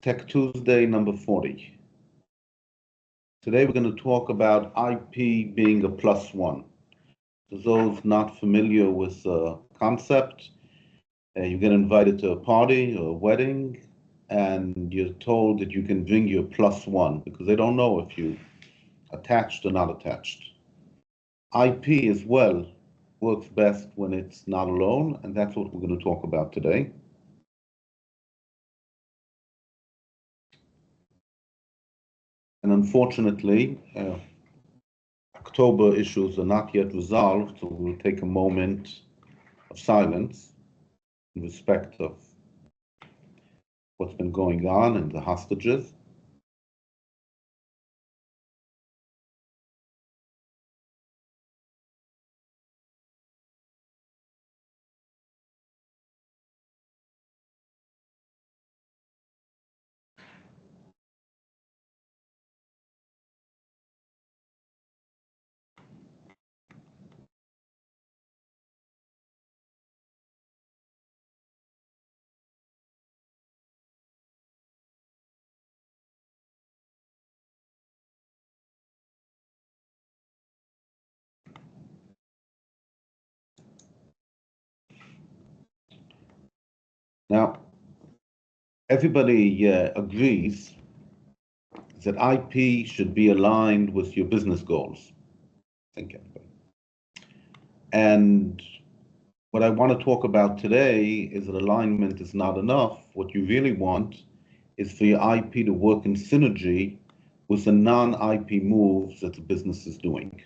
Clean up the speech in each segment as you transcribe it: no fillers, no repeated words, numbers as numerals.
Tech Tuesday number 40. Today we're going to talk about IP being a +1. For those not familiar with the concept, you get invited to a party or a wedding, and you're told that you can bring your +1 because they don't know if you attached or not attached. IP as well works best when it's not alone, and that's what we're going to talk about today. And unfortunately, October issues are not yet resolved, so we'll take a moment of silence in respect of what's been going on and the hostages. Now, everybody agrees that IP should be aligned with your business goals. I think everybody. And what I want to talk about today is that alignment is not enough. What you really want is for your IP to work in synergy with the non-IP moves that the business is doing.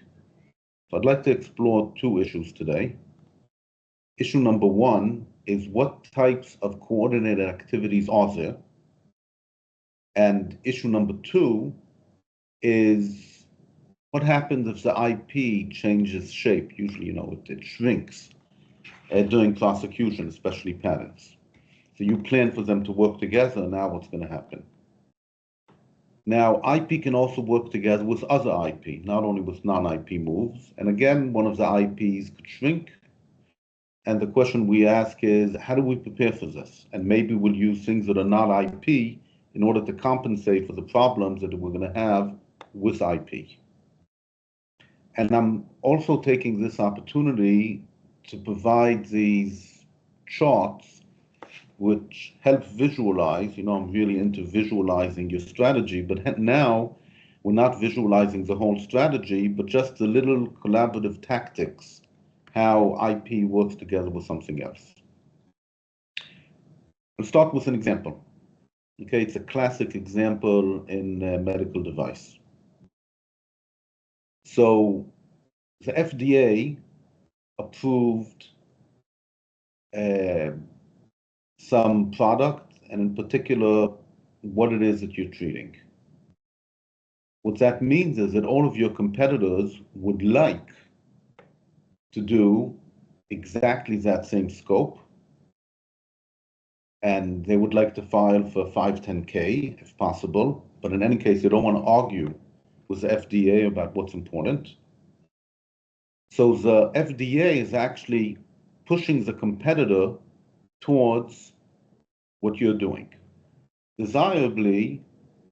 So I'd like to explore two issues today. Issue number one is what types of coordinated activities are there? And issue number two is what happens if the IP changes shape? Usually, it shrinks during prosecution, especially patents. So you plan for them to work together, now what's going to happen? Now, IP can also work together with other IP, not only with non-IP moves. And again, one of the IPs could shrink. And the question we ask is, how do we prepare for this? And maybe we'll use things that are not IP in order to compensate for the problems that we're going to have with IP. And I'm also taking this opportunity to provide these charts which help visualize. I'm really into visualizing your strategy, but now we're not visualizing the whole strategy, but just the little collaborative tactics, how IP works together with something else. I'll start with an example. Okay, it's a classic example in a medical device. So the FDA approved some product, and in particular, what it is that you're treating. What that means is that all of your competitors would like to do exactly that same scope, and they would like to file for 510K if possible, but in any case, they don't want to argue with the FDA about what's important. So the FDA is actually pushing the competitor towards what you're doing. Desirably,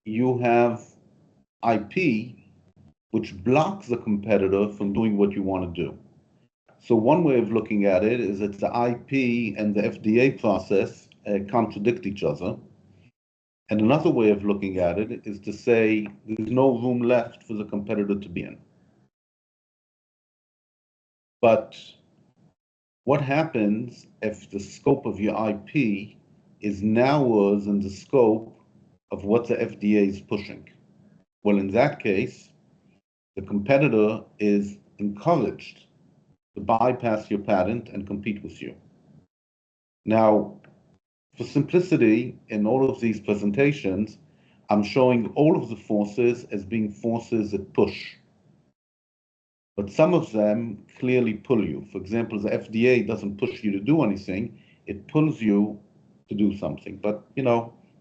you have IP which blocks the competitor from doing what you want to do. So one way of looking at it is that the IP and the FDA process contradict each other. And another way of looking at it is to say there's no room left for the competitor to be in. But what happens if the scope of your IP is narrower than the scope of what the FDA is pushing? Well, in that case, the competitor is encouraged to bypass your patent and compete with you. Now, for simplicity, in all of these presentations, I'm showing all of the forces as being forces that push. But some of them clearly pull you. For example, the FDA doesn't push you to do anything, it pulls you to do something. But,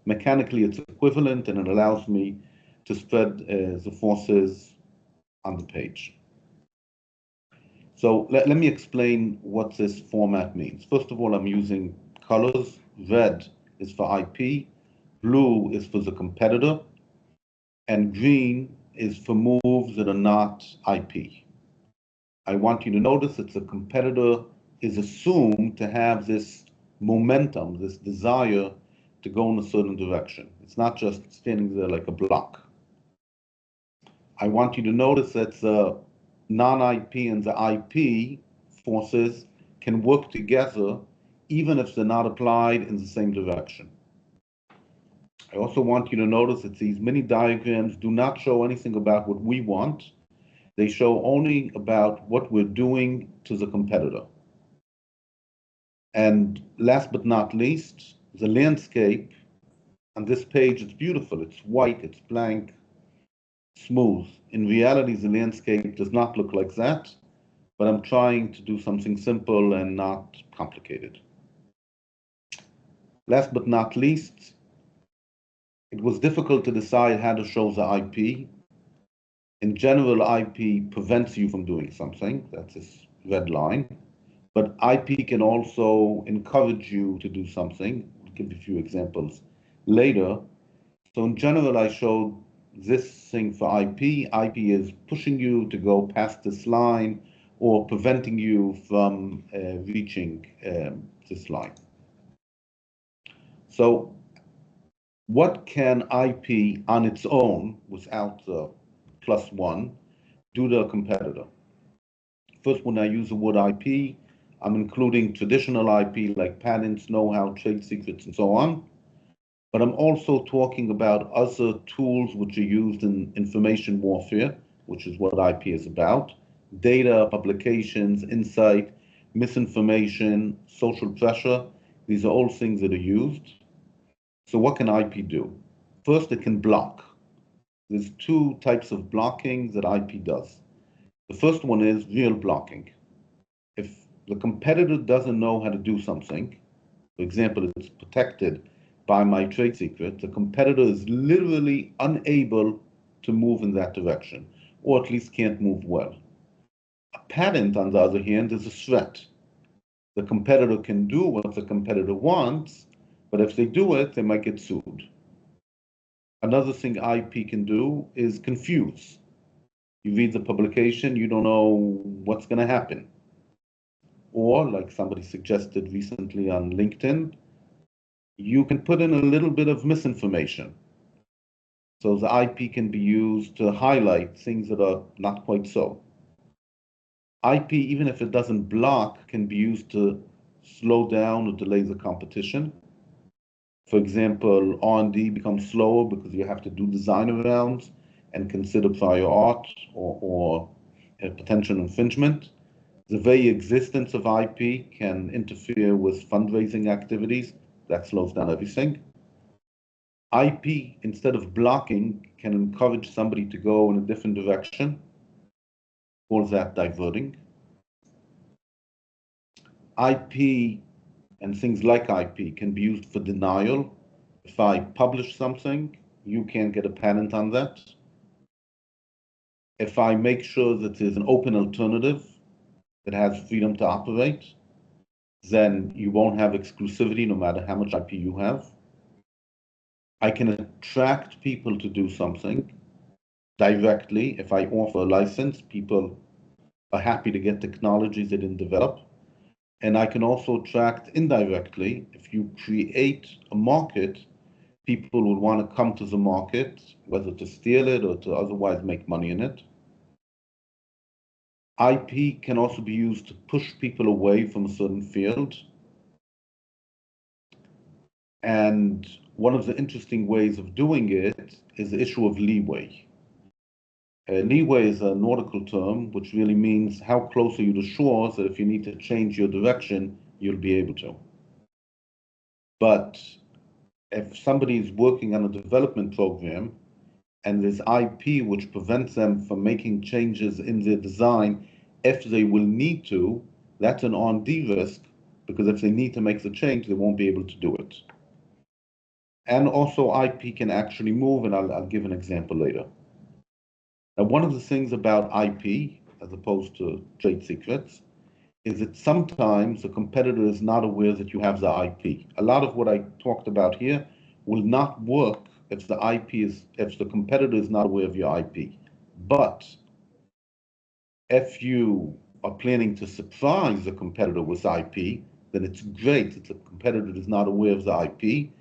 mechanically it's equivalent, and it allows me to spread the forces on the page. So let me explain what this format means. First of all, I'm using colors. Red is for IP, blue is for the competitor, and green is for moves that are not IP. I want you to notice that the competitor is assumed to have this momentum, this desire to go in a certain direction. It's not just standing there like a block. I want you to notice that the non-IP and the IP forces can work together even if they're not applied in the same direction. I also want you to notice that these mini diagrams do not show anything about what we want. They show only about what we're doing to the competitor. And last but not least, the landscape. On this page, it's beautiful. It's white, it's blank, smooth. In reality, the landscape does not look like that, but I'm trying to do something simple and not complicated. Last but not least, it was difficult to decide how to show the IP. In general, IP prevents you from doing something. That's this red line. But IP can also encourage you to do something. I'll give you a few examples later. So in general, I showed this thing for IP. IP is pushing you to go past this line or preventing you from reaching this line. So what can IP on its own, without the +1, do to a competitor? First, when I use the word IP, I'm including traditional IP like patents, know-how, trade secrets, and so on. But I'm also talking about other tools which are used in information warfare, which is what IP is about. Data, publications, insight, misinformation, social pressure. These are all things that are used. So what can IP do? First, it can block. There's two types of blocking that IP does. The first one is real blocking. If the competitor doesn't know how to do something, for example, it's protected by my trade secret, the competitor is literally unable to move in that direction, or at least can't move well. A patent, on the other hand, is a threat. The competitor can do what the competitor wants, but if they do it, they might get sued. Another thing IP can do is confuse. You read the publication, you don't know what's going to happen. Or, like somebody suggested recently on LinkedIn, you can put in a little bit of misinformation. So the IP can be used to highlight things that are not quite so. IP, even if it doesn't block, can be used to slow down or delay the competition. For example, R&D becomes slower because you have to do design rounds and consider prior art or potential infringement. The very existence of IP can interfere with fundraising activities. That slows down everything. IP, instead of blocking, can encourage somebody to go in a different direction. Call that diverting. IP and things like IP can be used for denial. If I publish something, you can't get a patent on that. If I make sure that there's an open alternative that has freedom to operate, then you won't have exclusivity no matter how much IP you have. I can attract people to do something directly. If I offer a license, people are happy to get technologies they didn't develop. And I can also attract indirectly. If you create a market, people will want to come to the market, whether to steal it or to otherwise make money in it. IP can also be used to push people away from a certain field. And one of the interesting ways of doing it is the issue of leeway. Leeway is a nautical term, which really means how close are you to shore, so that if you need to change your direction, you'll be able to. But if somebody is working on a development program and there's IP which prevents them from making changes in their design if they will need to, that's an R&D risk, because if they need to make the change, they won't be able to do it. And also IP can actually move, and I'll give an example later. Now, one of the things about IP, as opposed to trade secrets, is that sometimes the competitor is not aware that you have the IP. A lot of what I talked about here will not work if if the competitor is not aware of your IP. But if you are planning to surprise the competitor with IP, then it's great if the competitor is not aware of the IP.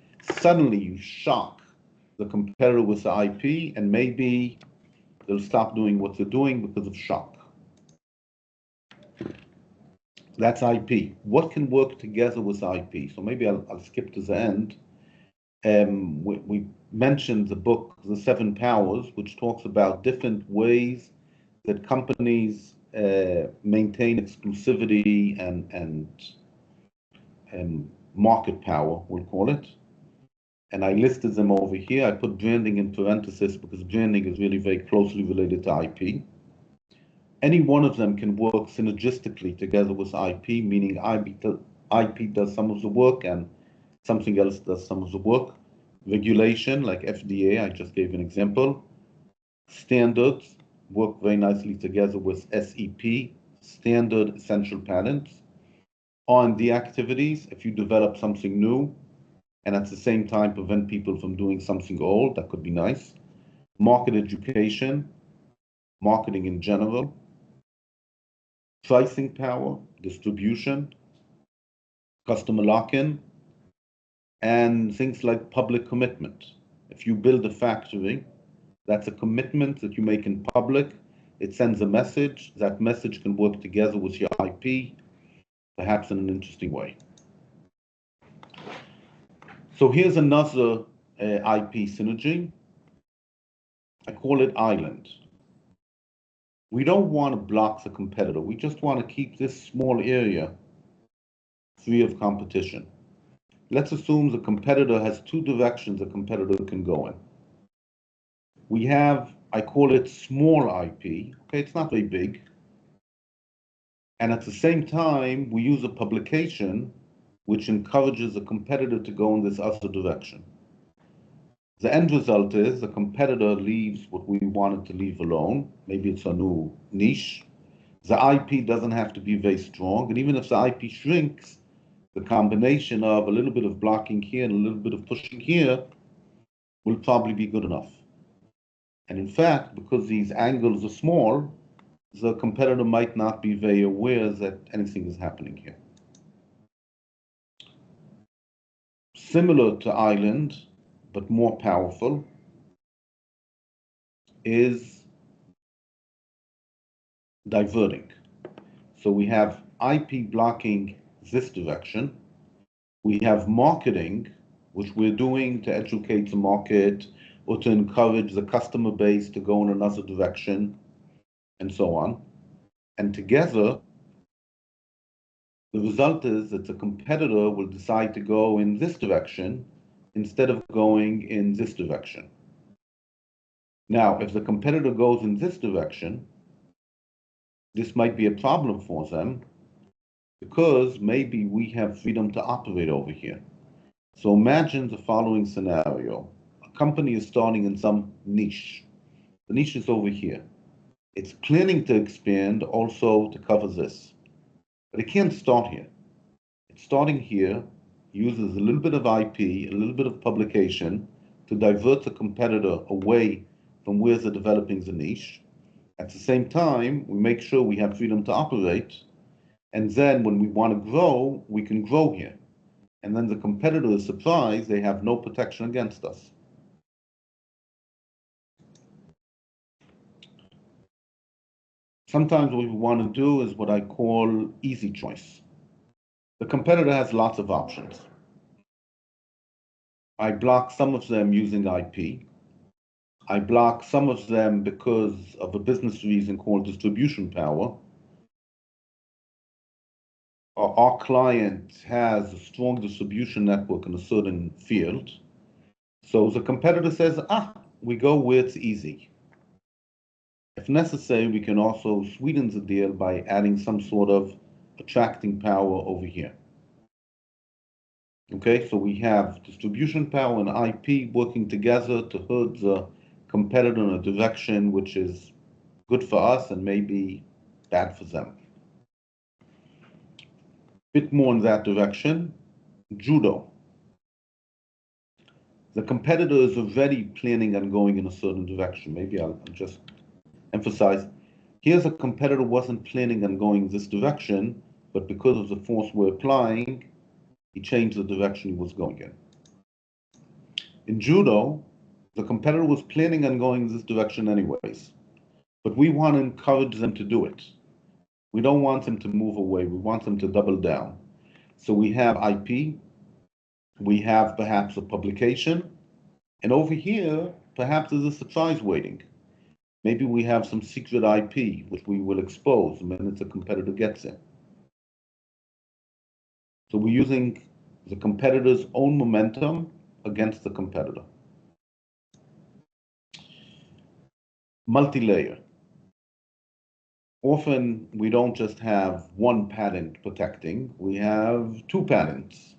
Suddenly you shock the competitor with the IP, and maybe they'll stop doing what they're doing because of shock. That's IP. What can work together with IP? So maybe I'll skip to the end. We mentioned the book, The Seven Powers, which talks about different ways that companies maintain exclusivity and market power, we'll call it. And I listed them over here. I put branding in parentheses because branding is really very closely related to IP. Any one of them can work synergistically together with IP, meaning IP does some of the work and something else does some of the work. Regulation, like FDA, I just gave an example. Standards work very nicely together with SEP, Standard Essential Patents. R&D activities, if you develop something new and at the same time prevent people from doing something old, that could be nice. Market education, marketing in general. Pricing power, distribution, customer lock-in, and things like public commitment. If you build a factory, that's a commitment that you make in public. It sends a message. That message can work together with your IP, perhaps in an interesting way. So here's another IP synergy. I call it island. We don't want to block the competitor. We just want to keep this small area free of competition. Let's assume the competitor has two directions a competitor can go in. We have, I call it small IP. Okay, it's not very big. And at the same time, we use a publication which encourages the competitor to go in this other direction. The end result is the competitor leaves what we wanted to leave alone. Maybe it's a new niche. The IP doesn't have to be very strong. And even if the IP shrinks, the combination of a little bit of blocking here and a little bit of pushing here will probably be good enough. And in fact, because these angles are small, the competitor might not be very aware that anything is happening here. Similar to island, but more powerful, is diverting. So we have IP blocking this direction. We have marketing, which we're doing to educate the market or to encourage the customer base to go in another direction, and so on. And together, the result is that the competitor will decide to go in this direction instead of going in this direction. Now, if the competitor goes in this direction, this might be a problem for them because maybe we have freedom to operate over here. So imagine the following scenario. A company is starting in some niche. The niche is over here. It's planning to expand also to cover this, but it can't start here. It's starting here, uses a little bit of IP, a little bit of publication to divert the competitor away from where they're developing the niche. At the same time, we make sure we have freedom to operate, and then when we want to grow, we can grow here. And then the competitor is surprised they have no protection against us. Sometimes what we want to do is what I call easy choice. The competitor has lots of options. I block some of them using IP. I block some of them because of a business reason called distribution power. Our client has a strong distribution network in a certain field. So the competitor says, we go where it's easy. If necessary, we can also sweeten the deal by adding some sort of attracting power over here. Okay, so we have distribution power and IP working together to hurt the competitor in a direction which is good for us and maybe bad for them. Bit more in that direction. Judo. The competitor is already planning on going in a certain direction. Maybe I'll just emphasize. Here's a competitor wasn't planning on going this direction, but because of the force we're applying, he changed the direction he was going in. In judo, the competitor was planning on going this direction anyways, but we want to encourage them to do it. We don't want them to move away. We want them to double down. So we have IP, we have perhaps a publication, and over here, perhaps there's a surprise waiting. Maybe we have some secret IP, which we will expose the minute the competitor gets in. So we're using the competitor's own momentum against the competitor. Multi-layer. Often we don't just have one patent protecting, we have two patents.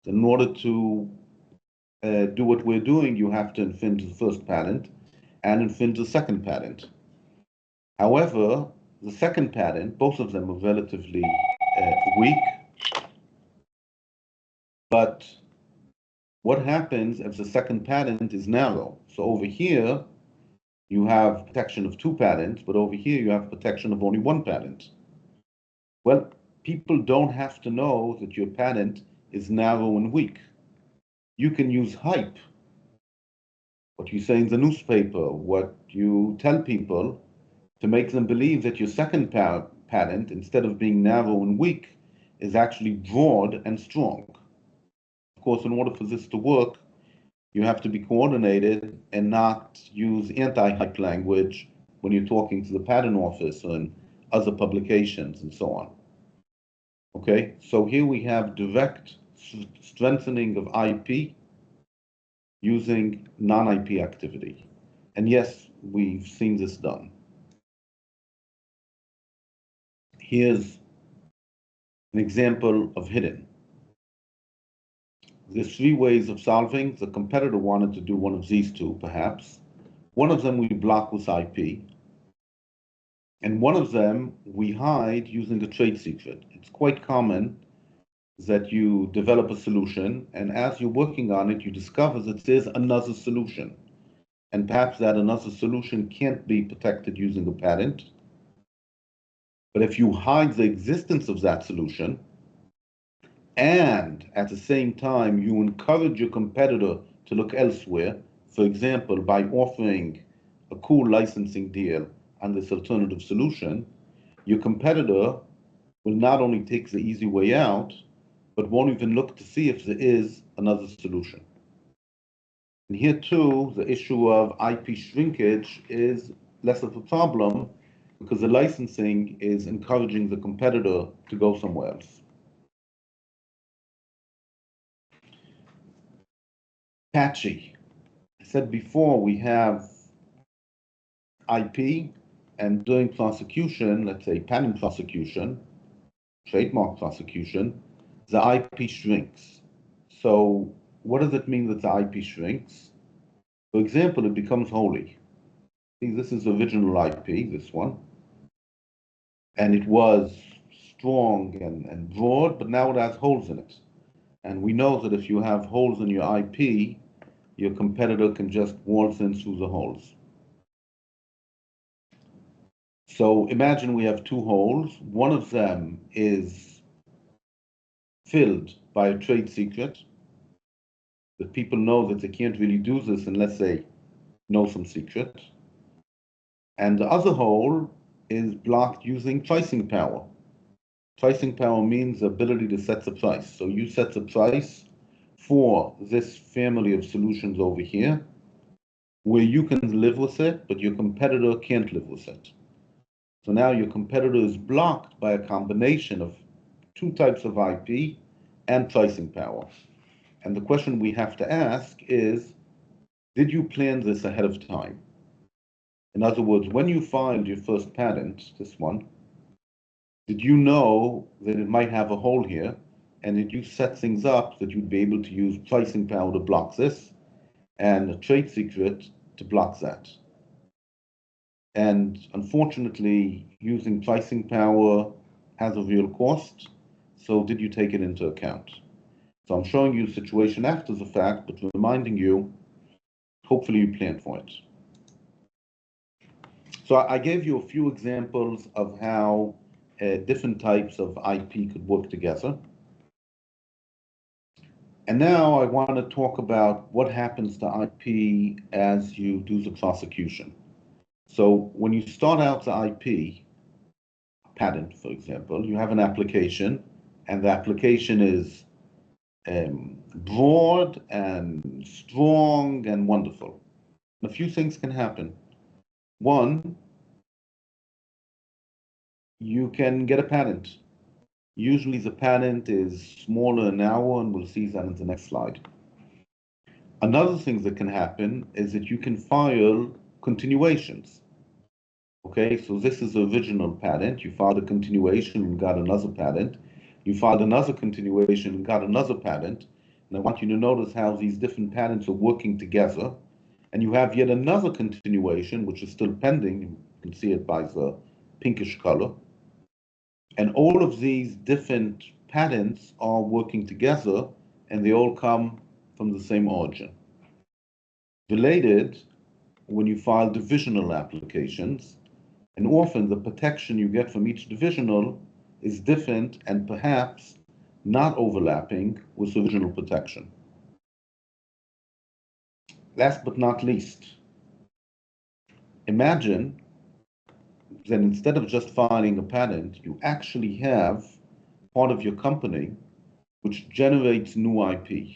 In order to do what we're doing, you have to infringe the first patent and infringe the second patent. However, the second patent, both of them are relatively weak. But what happens if the second patent is narrow? So over here, you have protection of two patents, but over here you have protection of only one patent. Well, people don't have to know that your patent is narrow and weak. You can use hype, what you say in the newspaper, what you tell people, to make them believe that your second patent, instead of being narrow and weak, is actually broad and strong. Of course, in order for this to work, you have to be coordinated and not use anti-hype language when you're talking to the patent office and other publications and so on. Okay, so here we have direct strengthening of IP using non-IP activity. And yes, we've seen this done. Here's an example of hidden. There's three ways of solving. The competitor wanted to do one of these two, perhaps. One of them we block with IP, and one of them we hide using a trade secret. It's quite common that you develop a solution, and as you're working on it, you discover that there's another solution. And perhaps that another solution can't be protected using a patent. But if you hide the existence of that solution, and at the same time, you encourage your competitor to look elsewhere, for example, by offering a cool licensing deal on this alternative solution, your competitor will not only take the easy way out, but won't even look to see if there is another solution. And here too, the issue of IP shrinkage is less of a problem because the licensing is encouraging the competitor to go somewhere else. Patchy. I said before, we have IP, and during prosecution, let's say patent prosecution, trademark prosecution, the IP shrinks. So what does it mean that the IP shrinks? For example, it becomes holey. See, this is original IP, this one. And it was strong and broad, but now it has holes in it. And we know that if you have holes in your IP, your competitor can just waltz in through the holes. So imagine we have two holes. One of them is filled by a trade secret, that people know that they can't really do this unless they know some secret. And the other hole is blocked using pricing power. Pricing power means the ability to set the price. So you set the price for this family of solutions over here, where you can live with it, but your competitor can't live with it. So now your competitor is blocked by a combination of two types of IP and pricing power. And the question we have to ask is, did you plan this ahead of time? In other words, when you filed your first patent, this one, did you know that it might have a hole here? And did you set things up that you'd be able to use pricing power to block this and a trade secret to block that? And unfortunately, using pricing power has a real cost. So did you take it into account? So I'm showing you a situation after the fact, but reminding you, hopefully you planned for it. So I gave you a few examples of how different types of IP could work together. And now I want to talk about what happens to IP as you do the prosecution. So when you start out the IP, patent, for example, you have an application, and the application is broad and strong and wonderful. A few things can happen. One, you can get a patent. Usually the patent is smaller and narrower, and we'll see that in the next slide. Another thing that can happen is that you can file continuations. Okay, so this is the original patent. You filed a continuation and got another patent. You filed another continuation and got another patent. And I want you to notice how these different patents are working together. And you have yet another continuation, which is still pending. You can see it by the pinkish color. And all of these different patents are working together, and they all come from the same origin. Related, when you file divisional applications, and often the protection you get from each divisional is different and perhaps not overlapping with the original protection. Last but not least, imagine that instead of just filing a patent, you actually have part of your company which generates new IP.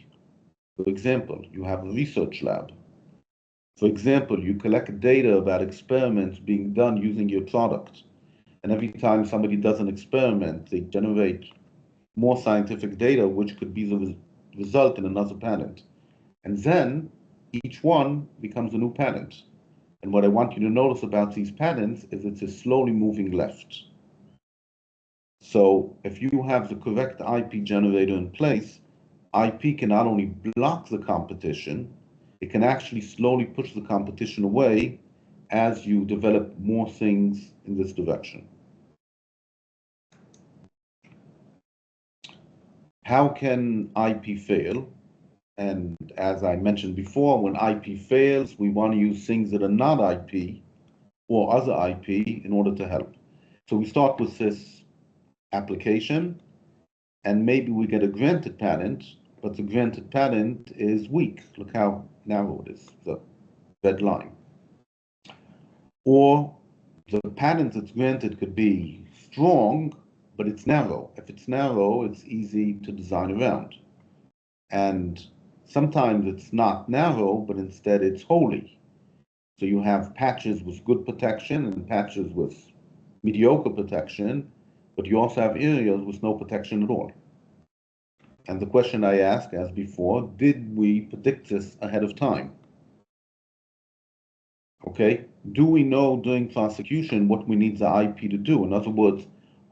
For example, you have a research lab. For example, you collect data about experiments being done using your product. And every time somebody does an experiment, they generate more scientific data, which could be the result in another patent. And then each one becomes a new patent. And what I want you to notice about these patents is it's a slowly moving left. So if you have the correct IP generator in place, IP can not only block the competition, it can actually slowly push the competition away as you develop more things in this direction. How can IP fail? And as I mentioned before, when IP fails, we want to use things that are not IP or other IP in order to help. So we start with this application, and maybe we get a granted patent, but the granted patent is weak. Look how narrow it is, the red line. Or the patent that's granted could be strong, but it's narrow. If it's narrow, it's easy to design around. And sometimes it's not narrow, but instead it's holey. So you have patches with good protection and patches with mediocre protection, but you also have areas with no protection at all. And the question I ask, as before, did we predict this ahead of time? Okay, do we know during prosecution what we need the IP to do? In other words,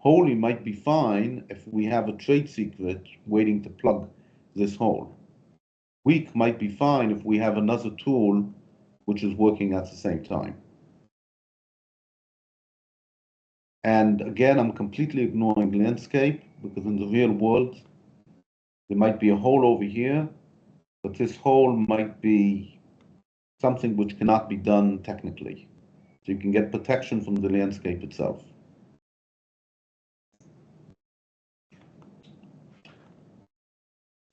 holey might be fine if we have a trade secret waiting to plug this hole. Weak might be fine if we have another tool which is working at the same time. And again, I'm completely ignoring landscape because in the real world, there might be a hole over here, but this hole might be something which cannot be done technically. So you can get protection from the landscape itself.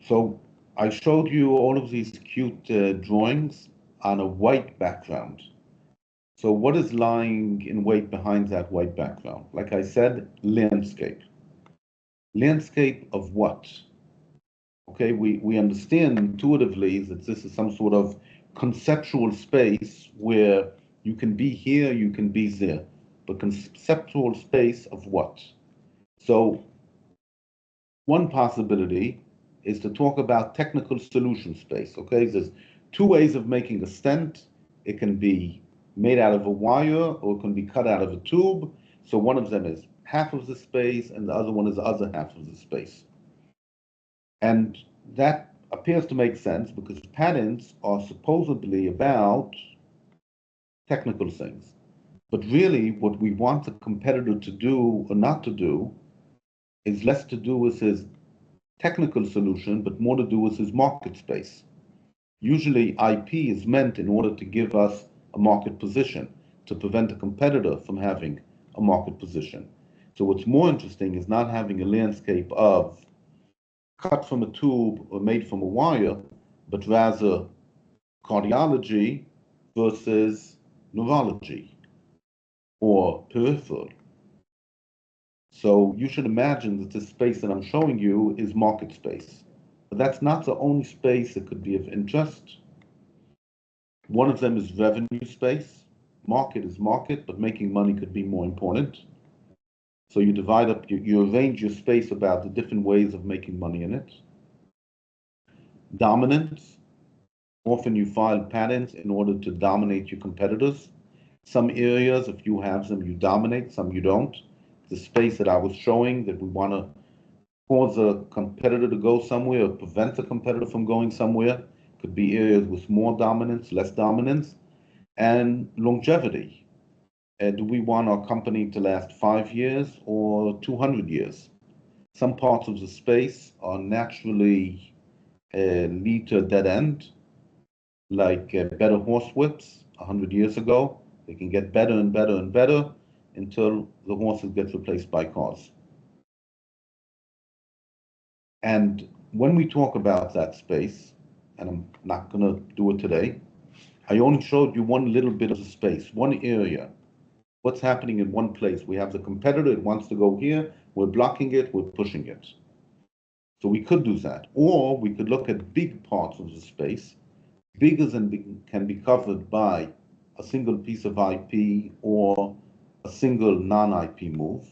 So I showed you all of these cute drawings on a white background. So what is lying in wait behind that white background? Like I said, landscape. Landscape of what? Okay, we understand intuitively that this is some sort of conceptual space where you can be here, you can be there, but conceptual space of what? So one possibility is to talk about technical solution space, okay? There's two ways of making a stent. It can be made out of a wire or it can be cut out of a tube. So one of them is half of the space and the other one is the other half of the space. And that appears to make sense because patents are supposedly about technical things. But really, what we want the competitor to do or not to do is less to do with his technical solution, but more to do with his market space. Usually IP is meant in order to give us a market position, to prevent a competitor from having a market position. So what's more interesting is not having a landscape of cut from a tube or made from a wire, but rather cardiology versus neurology or peripheral. So you should imagine that the space that I'm showing you is market space. But that's not the only space that could be of interest. One of them is revenue space. Market is market, but making money could be more important. So you divide up, you arrange your space about the different ways of making money in it. Dominance. Often you file patents in order to dominate your competitors. Some areas, if you have them, you dominate, some you don't. The space that I was showing that we want to cause a competitor to go somewhere or prevent a competitor from going somewhere could be areas with more dominance, less dominance, and longevity. Do we want our company to last 5 years or 200 years? Some parts of the space are naturally lead to a dead end, like better horse whips 100 years ago. They can get better and better and better until the horses get replaced by cars. And when we talk about that space, and I'm not going to do it today, I only showed you one little bit of the space, one area. What's happening in one place? We have the competitor, it wants to go here, we're blocking it, we're pushing it. So we could do that. Or we could look at big parts of the space, bigger than can be covered by a single piece of IP or a single non-IP move.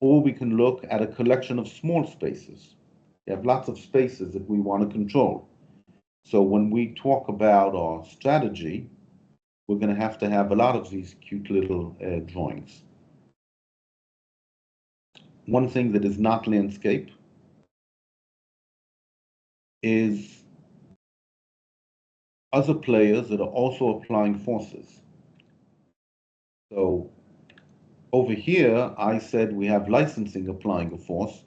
Or we can look at a collection of small spaces. We have lots of spaces that we want to control. So when we talk about our strategy, we're going to have a lot of these cute little drawings. One thing that is not landscape is other players that are also applying forces. So over here, I said we have licensing applying a force,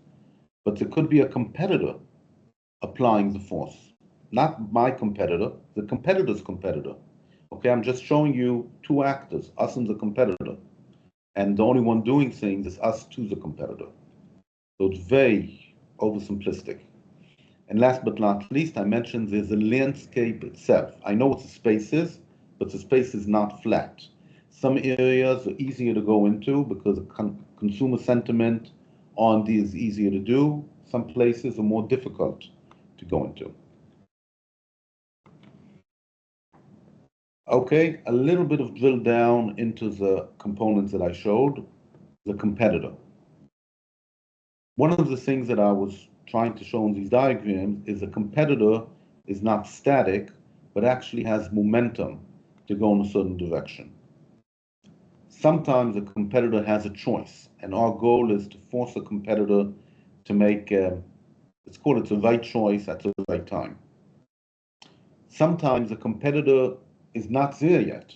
but there could be a competitor applying the force. Not my competitor, the competitor's competitor. Okay, I'm just showing you two actors, us and the competitor. And the only one doing things is us to the competitor. So it's very oversimplistic. And last but not least, I mentioned there's a landscape itself. I know what the space is, but the space is not flat. Some areas are easier to go into because consumer sentiment on these is easier to do. Some places are more difficult to go into. Okay, a little bit of drill down into the components that I showed, the competitor. One of the things that I was trying to show in these diagrams is a competitor is not static, but actually has momentum to go in a certain direction. Sometimes a competitor has a choice, and our goal is to force a competitor to make, let's call it the right choice at the right time. Sometimes a competitor is not there yet.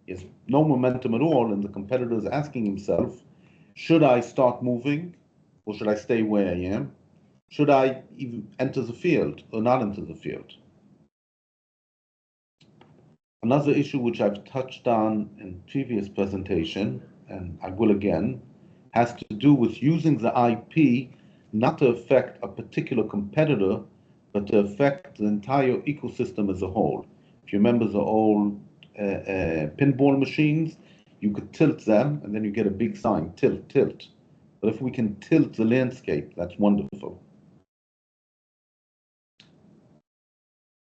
There's no momentum at all, and the competitor is asking himself, should I start moving or should I stay where I am? Should I even enter the field or not enter the field? Another issue which I've touched on in previous presentation, and I will again, has to do with using the IP not to affect a particular competitor, but to affect the entire ecosystem as a whole. If you remember the old pinball machines, you could tilt them and then you get a big sign, tilt, tilt. But if we can tilt the landscape, that's wonderful.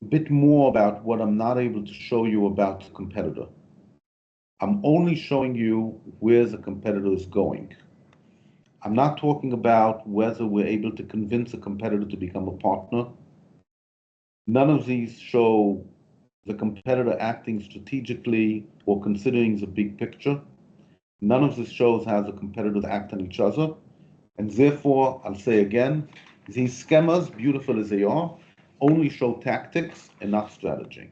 A bit more about what I'm not able to show you about the competitor. I'm only showing you where the competitor is going. I'm not talking about whether we're able to convince a competitor to become a partner. None of these show the competitor acting strategically or considering the big picture. None of this shows how the competitors act on each other. And therefore, I'll say again, these schemas, beautiful as they are, only show tactics and not strategy.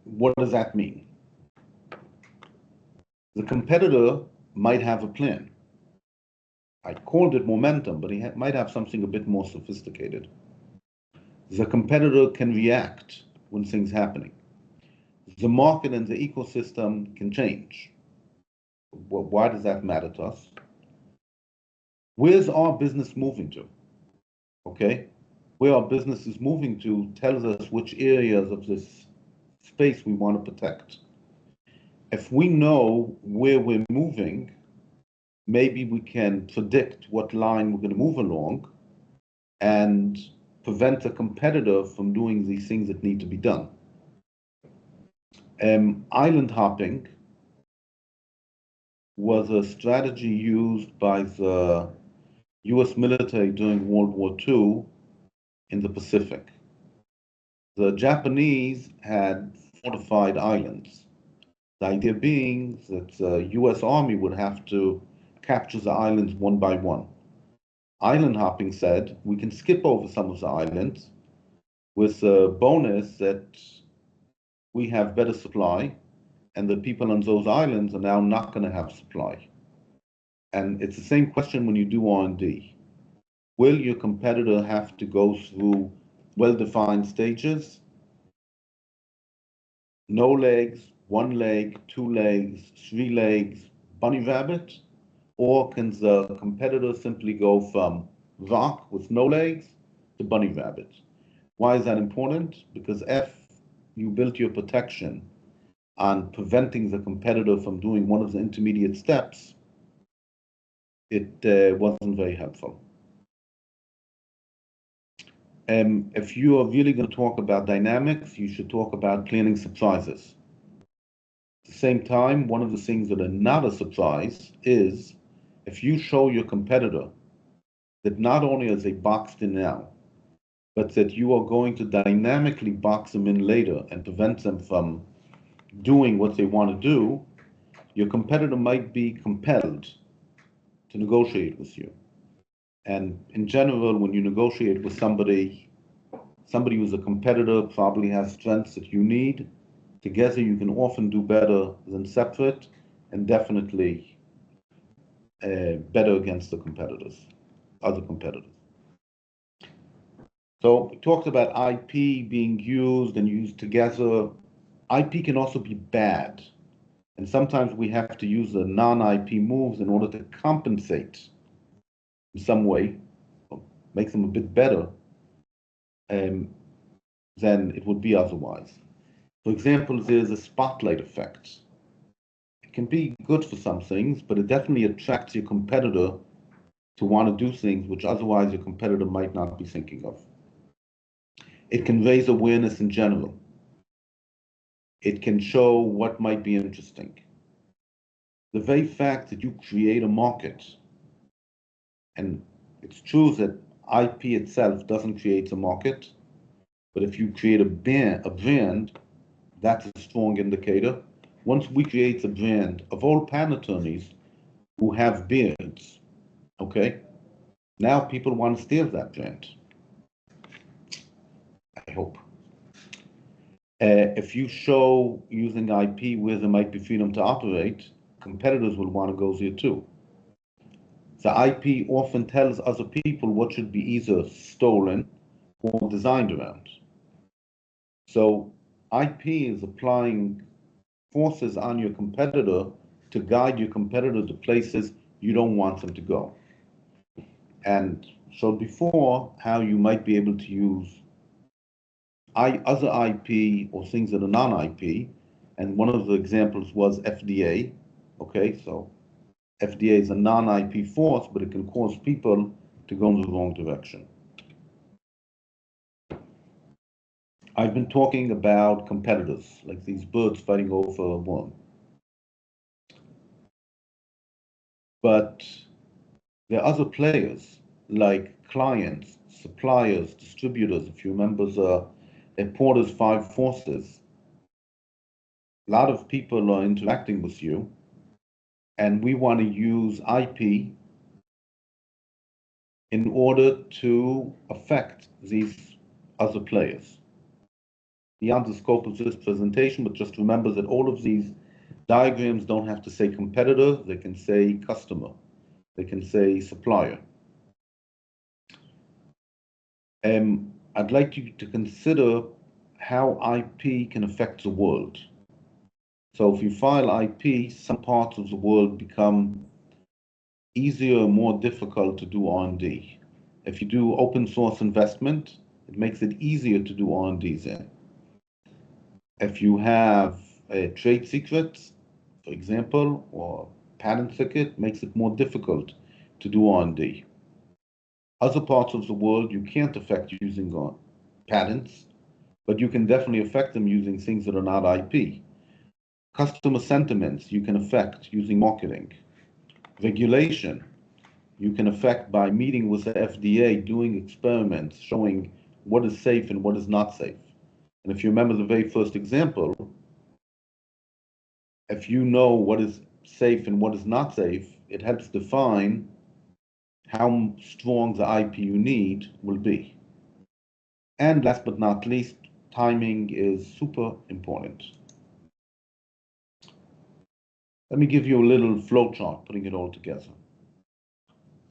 What does that mean? The competitor might have a plan. I called it momentum, but it might have something a bit more sophisticated. The competitor can react when things happening. The market and the ecosystem can change. Well, why does that matter to us? Where's our business moving to? Okay, where our business is moving to tells us which areas of this space we want to protect. If we know where we're moving, maybe we can predict what line we're going to move along and prevent a competitor from doing these things that need to be done. Island hopping was a strategy used by the US military during World War II in the Pacific. The Japanese had fortified islands. The idea being that the US Army would have to capture the islands one by one. Island hopping said we can skip over some of the islands with a bonus that we have better supply and the people on those islands are now not going to have supply. And it's the same question when you do R&D. Will your competitor have to go through well-defined stages? No legs, one leg, two legs, three legs, bunny rabbit? Or can the competitor simply go from rock with no legs to bunny rabbit? Why is that important? Because if you built your protection on preventing the competitor from doing one of the intermediate steps, it wasn't very helpful. If you are really going to talk about dynamics, you should talk about planning surprises. At the same time, one of the things that are not a surprise is if you show your competitor that not only are they boxed in now, but that you are going to dynamically box them in later and prevent them from doing what they want to do, your competitor might be compelled to negotiate with you. And in general, when you negotiate with somebody who's a competitor probably has strengths that you need. Together, you can often do better than separate, and definitely better against the other competitors. So we talked about IP being used and used together. IP can also be bad. And sometimes we have to use the non-IP moves in order to compensate in some way, make them a bit better than it would be otherwise. For example, there's a spotlight effect. It can be good for some things, but it definitely attracts your competitor to want to do things which otherwise your competitor might not be thinking of. It can raise awareness in general. It can show what might be interesting. The very fact that you create a market, and it's true that IP itself doesn't create a market, but if you create a brand, that's a strong indicator. Once we create a brand of all patent attorneys who have beards, okay, now people want to steal that brand. I hope. If you show using IP where there might be freedom to operate, competitors will want to go there too. The IP often tells other people what should be either stolen or designed around. So IP is applying forces on your competitor to guide your competitor to places you don't want them to go. And so before, how you might be able to use other IP or things that are non-IP, and one of the examples was FDA. Okay, so FDA is a non-IP force, but it can cause people to go in the wrong direction. I've been talking about competitors, like these birds fighting over a worm. But there are other players, like clients, suppliers, distributors. If you remember the Porter's 5 forces, a lot of people are interacting with you, and we want to use IP in order to affect these other players. Beyond the scope of this presentation, but just remember that all of these diagrams don't have to say competitor, they can say customer. They can say supplier. I'd like you to consider how IP can affect the world. So if you file IP, some parts of the world become easier or more difficult to do R&D. If you do open source investment, it makes it easier to do R&Ds in. If you have a trade secrets, for example, or patent secret, makes it more difficult to do R&D. Other parts of the world you can't affect using patents, but you can definitely affect them using things that are not IP. Customer sentiments you can affect using marketing. Regulation you can affect by meeting with the FDA, doing experiments, showing what is safe and what is not safe. And if you remember the very first example, if you know what is safe and what is not safe, it helps define how strong the IP you need will be. And last but not least, timing is super important. Let me give you a little flow chart, putting it all together.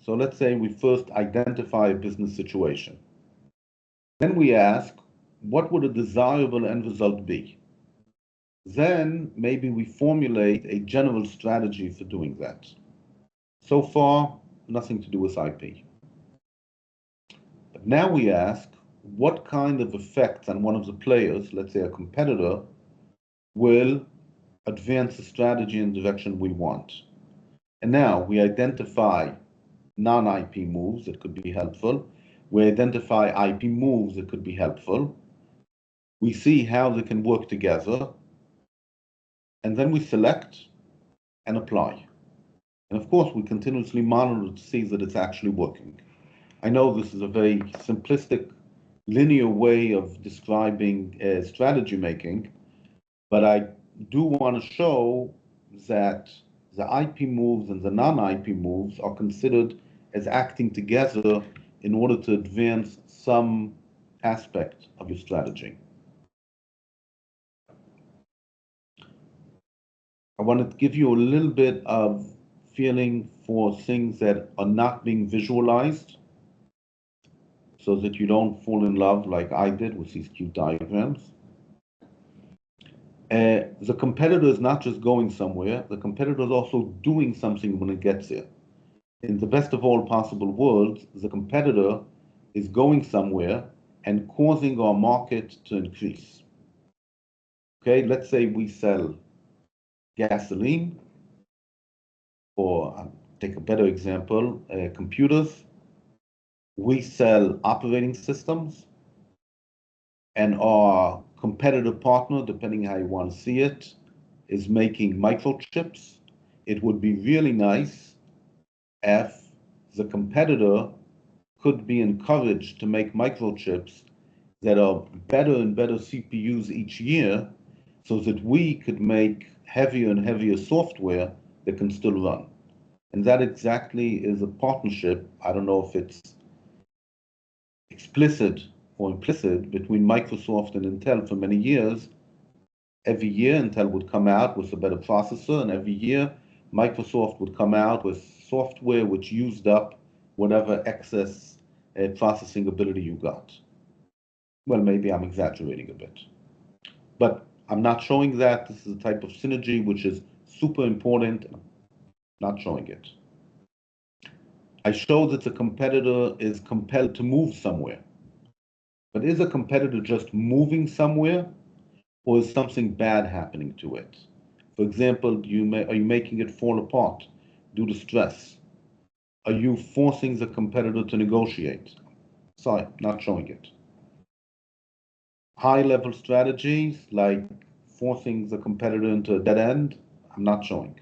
So let's say we first identify a business situation. Then we ask, what would a desirable end result be? Then maybe we formulate a general strategy for doing that. So far, nothing to do with IP. But now we ask, what kind of effects on one of the players, let's say a competitor, will advance the strategy in the direction we want? And now we identify non-IP moves that could be helpful. We identify IP moves that could be helpful. We see how they can work together. And then we select and apply. And of course, we continuously monitor to see that it's actually working. I know this is a very simplistic, linear way of describing strategy making, but I do want to show that the IP moves and the non-IP moves are considered as acting together in order to advance some aspect of your strategy. I want to give you a little bit of feeling for things that are not being visualized so that you don't fall in love like I did with these cute diagrams. The competitor is not just going somewhere, the competitor is also doing something when it gets there. In the best of all possible worlds, the competitor is going somewhere and causing our market to increase. Okay, let's say we sell gasoline, or take a better example, computers. We sell operating systems, and our competitor partner, depending how you want to see it, is making microchips. It would be really nice if the competitor could be encouraged to make microchips that are better and better CPUs each year so that we could make heavier and heavier software that can still run. And that exactly is a partnership. I don't know if it's explicit or implicit between Microsoft and Intel for many years. Every year, Intel would come out with a better processor, and every year, Microsoft would come out with software which used up whatever excess processing ability you got. Well, maybe I'm exaggerating a bit. But I'm not showing that. This is a type of synergy which is super important. I'm not showing it. I show that the competitor is compelled to move somewhere. But is a competitor just moving somewhere, or is something bad happening to it? For example, are you making it fall apart due to stress? Are you forcing the competitor to negotiate? Sorry, not showing it. High-level strategies like forcing the competitor into a dead end, I'm not showing.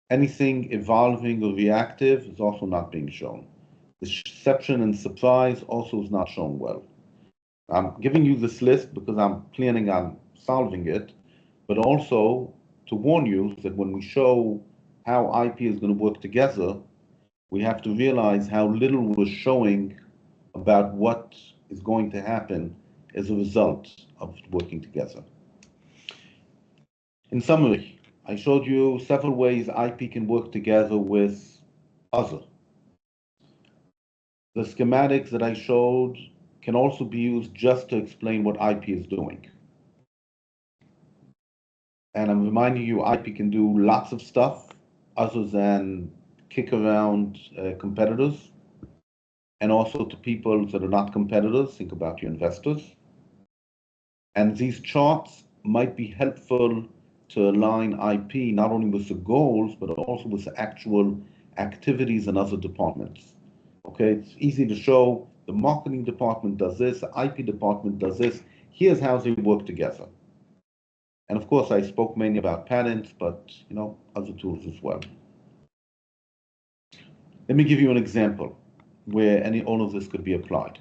Anything evolving or reactive is also not being shown. Deception and surprise also is not shown well. I'm giving you this list because I'm planning on solving it, but also to warn you that when we show how IP is going to work together, we have to realize how little we're showing about what is going to happen as a result of working together. In summary, I showed you several ways IP can work together with other. The schematics that I showed can also be used just to explain what IP is doing. And I'm reminding you, IP can do lots of stuff other than kick around competitors, and also to people that are not competitors. Think about your investors. And these charts might be helpful to align IP not only with the goals, but also with the actual activities in other departments. Okay, it's easy to show the marketing department does this, the IP department does this. Here's how they work together. And of course, I spoke mainly about patents, but other tools as well. Let me give you an example where all of this could be applied.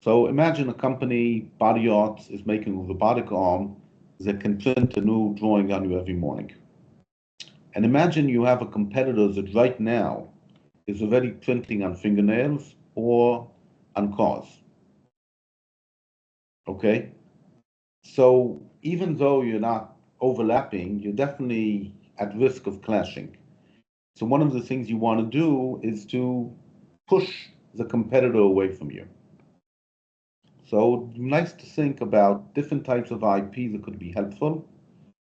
So imagine a company, Body Arts, is making a robotic arm that can print a new drawing on you every morning. And imagine you have a competitor that right now is already printing on fingernails or on cars. Okay? So even though you're not overlapping, you're definitely at risk of clashing. So one of the things you want to do is to push the competitor away from you. So nice to think about different types of IP that could be helpful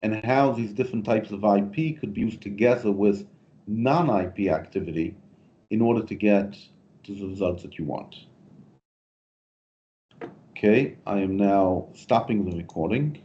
and how these different types of IP could be used together with non-IP activity in order to get to the results that you want. Okay, I am now stopping the recording.